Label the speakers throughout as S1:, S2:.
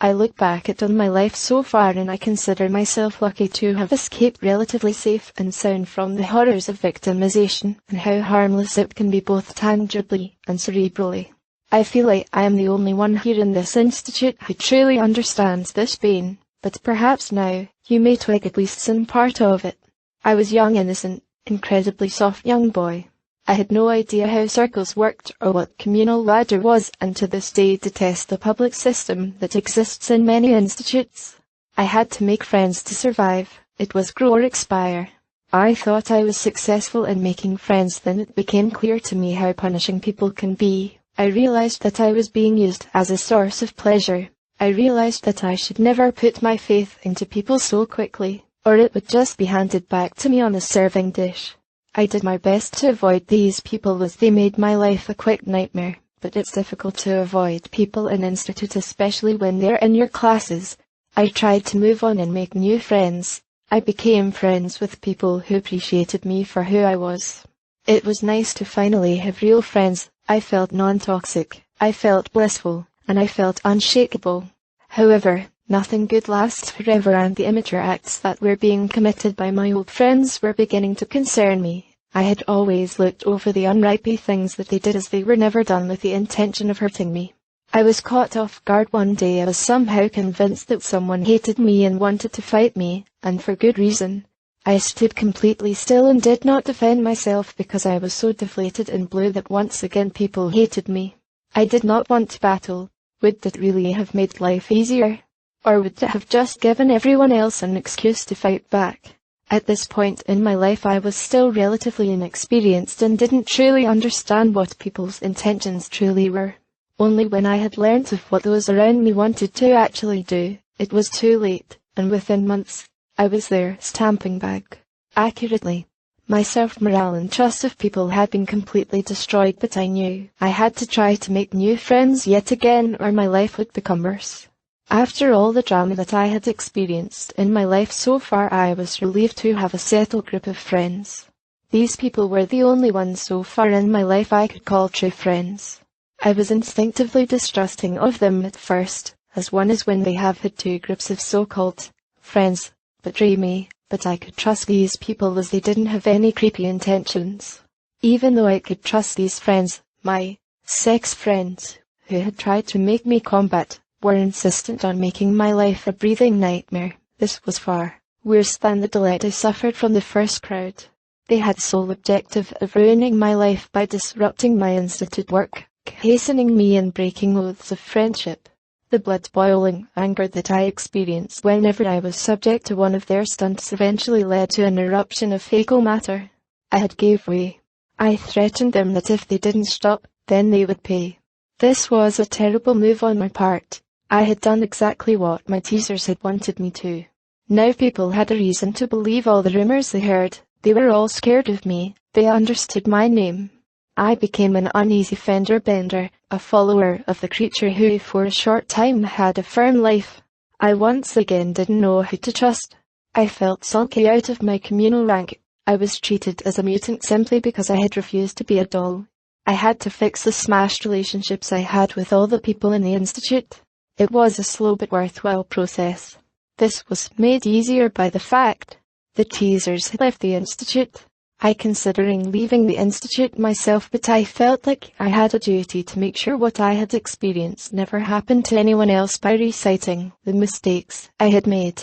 S1: I look back at my life so far and I consider myself lucky to have escaped relatively safe and sound from the horrors of victimization and how harmless it can be both tangibly and cerebrally. I feel like I am the only one here in this institute who truly understands this pain, but perhaps now, you may twig at least some part of it. I was young, innocent, incredibly soft young boy. I had no idea how circles worked or what communal ladder was, and to this day detest the public system that exists in many institutes. I had to make friends to survive. It was grow or expire. I thought I was successful in making friends, then it became clear to me how punishing people can be. I realized that I was being used as a source of pleasure. I realized that I should never put my faith into people so quickly, or it would just be handed back to me on a serving dish. I did my best to avoid these people as they made my life a quick nightmare, but it's difficult to avoid people in institute, especially when they're in your classes. I tried to move on and make new friends. I became friends with people who appreciated me for who I was. It was nice to finally have real friends. I felt non-toxic, I felt blissful, and I felt unshakable. However, nothing good lasts forever, and the immature acts that were being committed by my old friends were beginning to concern me. I had always looked over the unripe things that they did as they were never done with the intention of hurting me. I was caught off guard one day. I was somehow convinced that someone hated me and wanted to fight me, and for good reason. I stood completely still and did not defend myself because I was so deflated and blue that once again people hated me. I did not want to battle. Would that really have made life easier? Or would it have just given everyone else an excuse to fight back? At this point in my life I was still relatively inexperienced and didn't truly understand what people's intentions truly were. Only when I had learnt of what those around me wanted to actually do, it was too late, and within months, I was their stamping bag. Accurately, my self-morale and trust of people had been completely destroyed, but I knew I had to try to make new friends yet again or my life would become worse. After all the drama that I had experienced in my life so far, I was relieved to have a settled group of friends. These people were the only ones so far in my life I could call true friends. I was instinctively distrusting of them at first, as one is when they have had two groups of so-called friends betray me, but I could trust these people as they didn't have any creepy intentions. Even though I could trust these friends, my sex friends, who had tried to make me combat, were insistent on making my life a breathing nightmare. This was far worse than the delight I suffered from the first crowd. They had the sole objective of ruining my life by disrupting my institute work, hastening me and breaking oaths of friendship. The blood-boiling anger that I experienced whenever I was subject to one of their stunts eventually led to an eruption of fecal matter. I had gave way. I threatened them that if they didn't stop, then they would pay. This was a terrible move on my part. I had done exactly what my teasers had wanted me to. Now people had a reason to believe all the rumors they heard. They were all scared of me. They understood my name. I became an uneasy fender bender, a follower of the creature who for a short time had a firm life. I once again didn't know who to trust. I felt sulky out of my communal rank. I was treated as a mutant simply because I had refused to be a doll. I had to fix the smashed relationships I had with all the people in the institute. It was a slow but worthwhile process. This was made easier by the fact the teasers had left the institute. I considering leaving the institute myself, but I felt like I had a duty to make sure what I had experienced never happened to anyone else by reciting the mistakes I had made.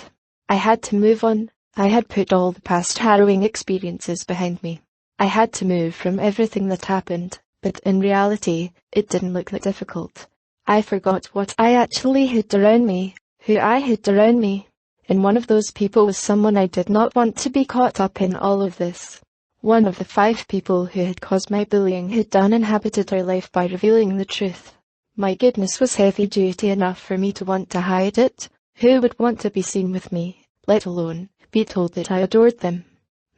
S1: I had to move on. I had put all the past harrowing experiences behind me. I had to move from everything that happened, but in reality, it didn't look that difficult. I forgot what I actually had around me, who I had around me, and one of those people was someone I did not want to be caught up in all of this. One of the 5 people who had caused my bullying had uninhabited her life by revealing the truth. My goodness, was heavy duty enough for me to want to hide it? Who would want to be seen with me, let alone be told that I adored them?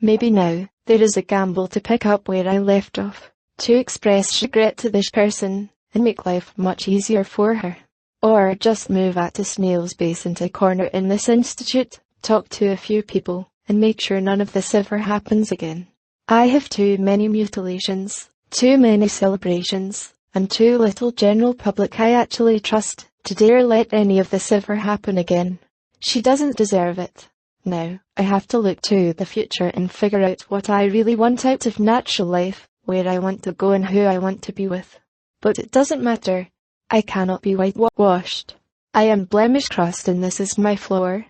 S1: Maybe now, there is a gamble to pick up where I left off, to express regret to this person, and make life much easier for her. Or just move at a snail's pace into a corner in this institute, talk to a few people, and make sure none of this ever happens again. I have too many mutilations, too many celebrations, and too little general public I actually trust to dare let any of this ever happen again. She doesn't deserve it. Now, I have to look to the future and figure out what I really want out of natural life, where I want to go and who I want to be with. But it doesn't matter. I cannot be whitewashed. I am blemish crossed and this is my floor.